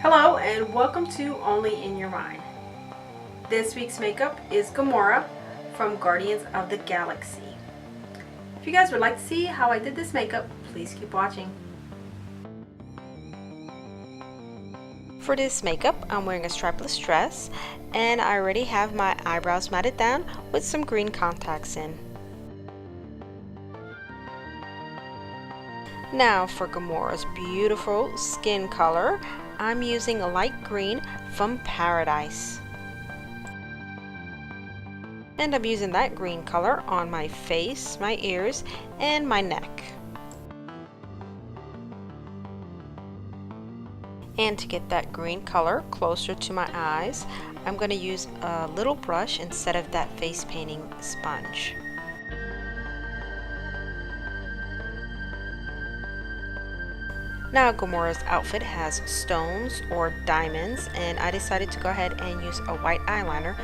Hello and welcome to Only in Your Mind. This week's makeup is Gamora from Guardians of the Galaxy. If you guys would like to see how I did this makeup, please keep watching. For this makeup, I'm wearing a strapless dress and I already have my eyebrows matted down with some green contacts in. Now for Gamora's beautiful skin color, I'm using a light green from Paradise. And I'm using that green color on my face, my ears, and my neck. And to get that green color closer to my eyes, I'm going to use a little brush instead of that face painting sponge. Now Gamora's outfit has stones or diamonds, and I decided to go ahead and use a white eyeliner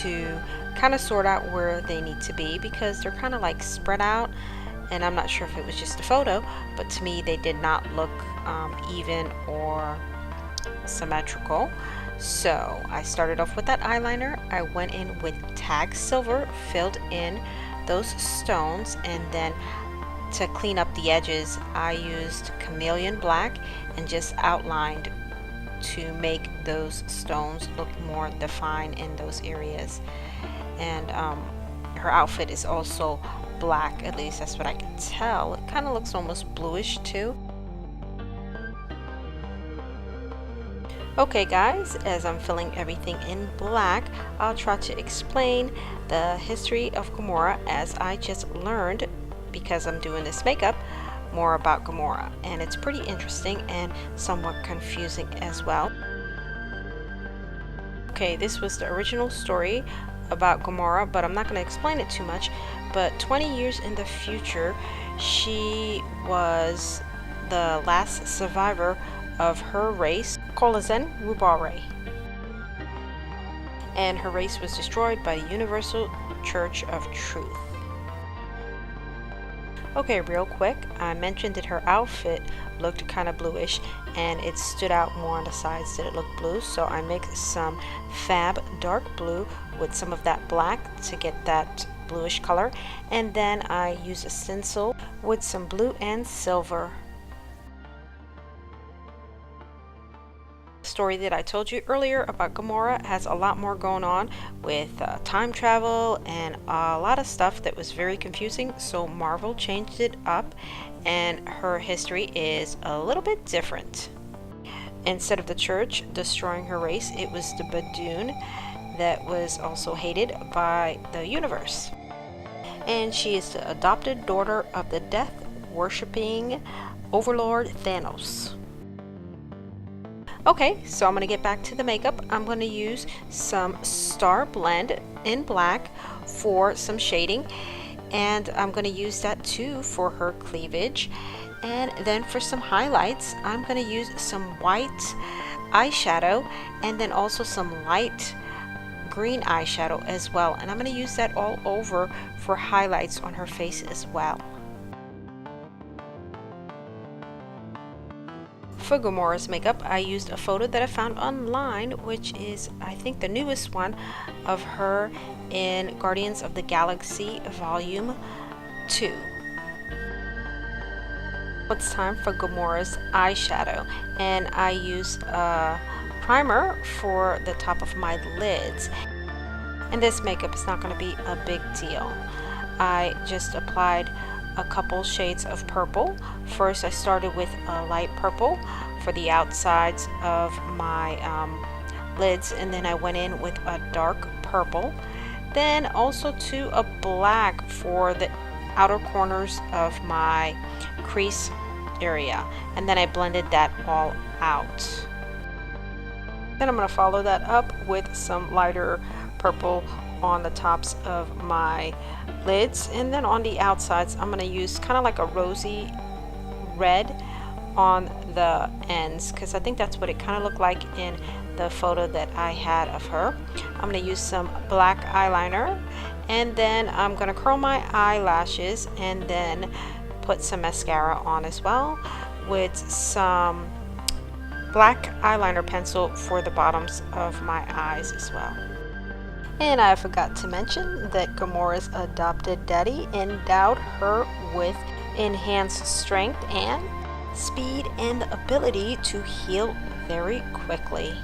to kind of sort out where they need to be because they're kind of like spread out, and I'm not sure if it was just a photo, but to me they did not look even or symmetrical. So I started off with that eyeliner. I went in with tag silver, filled in those stones, and then to clean up the edges, I used Cameleon black and just outlined to make those stones look more defined in those areas. And her outfit is also black, at least that's what I can tell. It kind of looks almost bluish too. Okay guys, as I'm filling everything in black, I'll try to explain the history of Gamora as I just learned, because I'm doing this makeup, more about Gamora, and it's pretty interesting and somewhat confusing as well. Okay, this was the original story about Gamora, but I'm not going to explain it too much. But 20 years in the future, she was the last survivor of her race, Colazen Rubare, and her race was destroyed by the Universal Church of Truth. Okay, real quick, I mentioned that her outfit looked kind of bluish and it stood out more on the sides that it looked blue, so I mixed some Fab dark blue with some of that black to get that bluish color, and then I used a stencil with some blue and silver. Story that I told you earlier about Gamora has a lot more going on with time travel and a lot of stuff that was very confusing, so Marvel changed it up and her history is a little bit different. Instead of the church destroying her race, it was the Badoon that was also hated by the universe, and she is the adopted daughter of the death worshipping overlord Thanos. Okay, so I'm going to get back to the makeup. I'm going to use some Star Blend in black for some shading, and I'm going to use that too for her cleavage. And then for some highlights, I'm going to use some white eyeshadow and then also some light green eyeshadow as well. And I'm going to use that all over for highlights on her face as well. For Gamora's makeup, I used a photo that I found online, which is, I think, the newest one of her in Guardians of the Galaxy Volume 2. It's time for Gamora's eyeshadow, and I use a primer for the top of my lids. And this makeup is not going to be a big deal. I just applied a couple shades of purple. First I started with a light purple for the outsides of my lids, and then I went in with a dark purple, then also to a black for the outer corners of my crease area, and then I blended that all out. Then I'm going to follow that up with some lighter purple on the tops of my lids, and then on the outsides I'm going to use kind of like a rosy red on the ends, because I think that's what it kind of looked like in the photo that I had of her. I'm going to use some black eyeliner, and then I'm going to curl my eyelashes and then put some mascara on as well with some black eyeliner pencil for the bottoms of my eyes as well. And I forgot to mention that Gamora's adopted daddy endowed her with enhanced strength and speed and the ability to heal very quickly.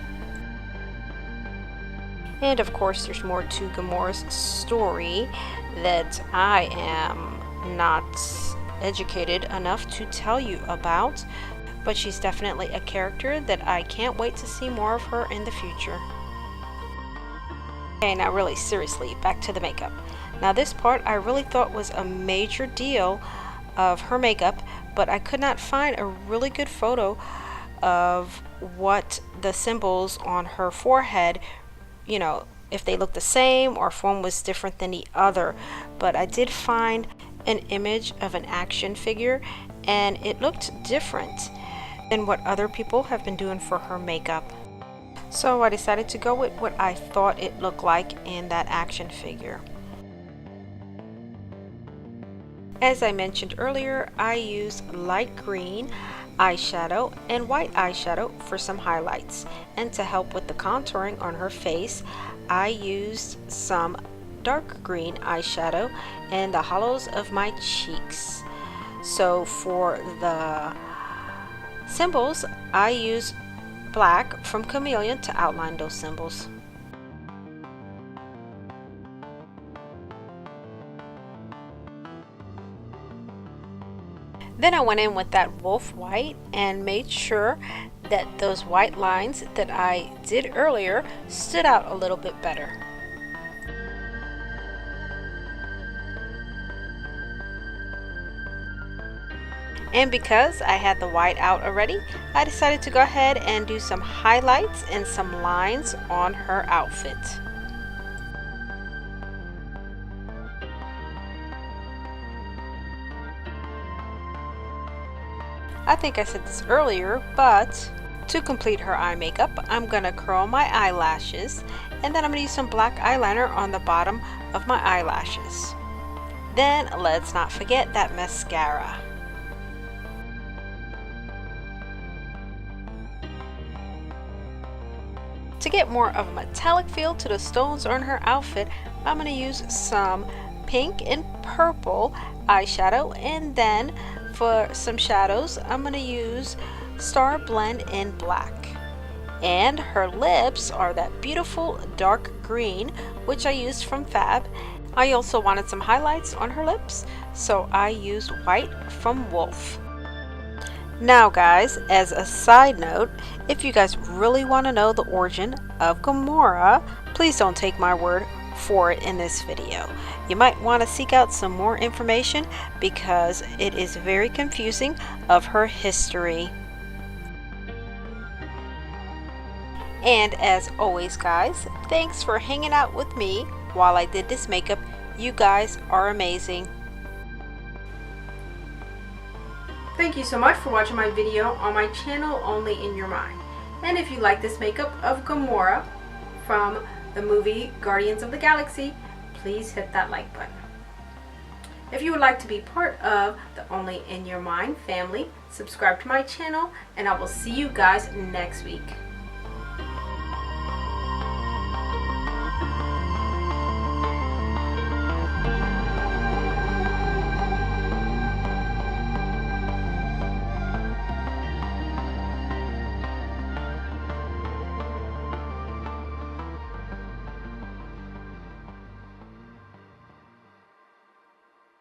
And of course, there's more to Gamora's story that I am not educated enough to tell you about, but she's definitely a character that I can't wait to see more of her in the future. Okay, now really seriously, back to the makeup. Now this part I really thought was a major deal of her makeup, but I could not find a really good photo of what the symbols on her forehead, you know, if they look the same or if one was different than the other. But I did find an image of an action figure and it looked different than what other people have been doing for her makeup. So I decided to go with what I thought it looked like in that action figure. As I mentioned earlier, I used light green eyeshadow and white eyeshadow for some highlights, and to help with the contouring on her face I used some dark green eyeshadow in the hollows of my cheeks. So for the symbols I used black from Cameleon to outline those symbols. Then I went in with that Wolfe white and made sure that those white lines that I did earlier stood out a little bit better. And because I had the white out already, I decided to go ahead and do some highlights and some lines on her outfit. I think I said this earlier, but to complete her eye makeup, I'm going to curl my eyelashes, and then I'm going to use some black eyeliner on the bottom of my eyelashes. Then let's not forget that mascara. To get more of a metallic feel to the stones on her outfit, I'm going to use some pink and purple eyeshadow, and then for some shadows I'm going to use Star Blend in black. And her lips are that beautiful dark green, which I used from Fab. I also wanted some highlights on her lips, so I used white from Wolfe. Now guys, as a side note, if you guys really want to know the origin of Gamora, please don't take my word for it in this video. You might want to seek out some more information because it is very confusing of her history. And as always guys, thanks for hanging out with me while I did this makeup. You guys are amazing. Thank you so much for watching my video on my channel Only in Your Mind. And if you like this makeup of Gamora from the movie Guardians of the Galaxy, please hit that like button. If you would like to be part of the Only in Your Mind family, subscribe to my channel, and I will see you guys next week.